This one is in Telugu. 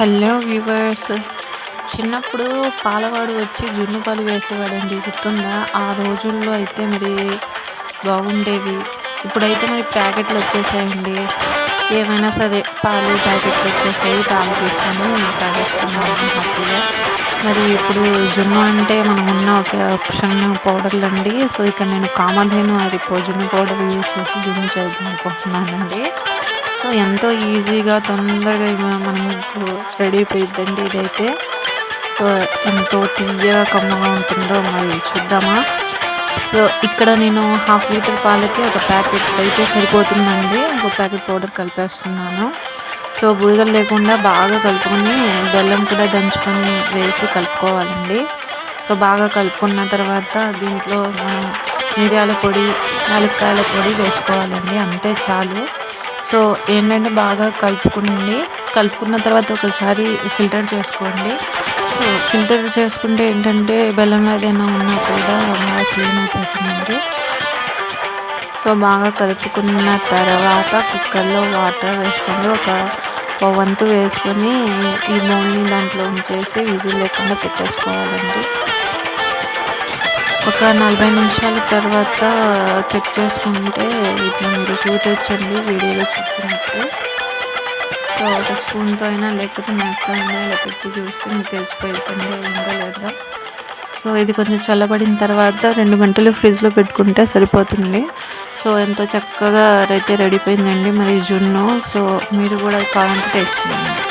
Hello viewers. చిన్నప్పుడు పాలవాడు వచ్చి జున్ను పాలు వేసేవాడండి, గుర్తుందా? ఆ రోజుల్లో అయితే మరి బాగుండేవి. ఇప్పుడైతే మరి ప్యాకెట్లు వచ్చేసాయండి. ఏమైనా సరే పాలు ప్యాకెట్లు వచ్చేసాయి, పాలు తీసుకొని తాగేస్తున్నాము హ్యాపీగా. మరి ఇప్పుడు జున్ను అంటే మనం ఉన్న ఒక ఆప్షన్ పౌడర్లు అండి. సో ఇక్కడ నేను కామధేను జున్ను పౌడర్ యూస్ చేసి జున్ను చేద్దాం అనుకుంటున్నానండి. సో ఎంతో ఈజీగా తొందరగా మనకు రెడీ అయిపోయిద్దండి ఇదైతే. సో ఎంతో తియ్యగా కమ్మగా ఉంటుందో మరి చూద్దామా. సో ఇక్కడ నేను హాఫ్ లీటర్ పాలకి ఒక ప్యాకెట్ అయితే సరిపోతుందండి. ఒక ప్యాకెట్ పౌడర్ కలిపేస్తున్నాను. సో బుడగలు లేకుండా బాగా కలుపుకొని బెల్లం కూడా దంచుకొని వేసి కలుపుకోవాలండి. సో బాగా కలుపుకున్న తర్వాత దీంట్లో మనం మిరియాల పొడి, యాలక్కాయల పొడి వేసుకోవాలండి, అంతే చాలు. సో ఏంటంటే బాగా కలుపుకున్న తర్వాత ఒకసారి ఫిల్టర్ చేసుకోండి. సో ఫిల్టర్ చేసుకుంటే ఏంటంటే బెల్లంలో ఏదైనా ఉన్నా కూడా బాగా క్లీన్ అయిపోతుందండి. సో బాగా కలుపుకున్న తర్వాత కుక్కర్లో వాటర్ వేసుకోండి. ఒక వంతు వేసుకొని ఈ బౌల్ని దాంట్లో ఉంచేసి విజిల్ లేకుండా పెట్టేసుకోవాలండి. ఒక 40 నిమిషాల తర్వాత చెక్ చేసుకుంటే ఇట్లా మీరు చూడొచ్చండి వీడియోలో చూస్తున్నట్టు. సో ఒక స్పూన్తో అయినా లేకపోతే మ్యాప్తో అయినా ఇలా పెట్టి చూస్తే మీకు తెలిసిపోయిందండి అయిందో లేదా. సో ఇది కొంచెం చల్లబడిన తర్వాత 2 గంటలు ఫ్రిడ్జ్లో పెట్టుకుంటే సరిపోతుంది. సో ఎంతో చక్కగా అయితే రెడీ అయిపోయిందండి మరి జున్ను. సో మీరు కూడా కావాలంటే టేస్ట్ చేయండి.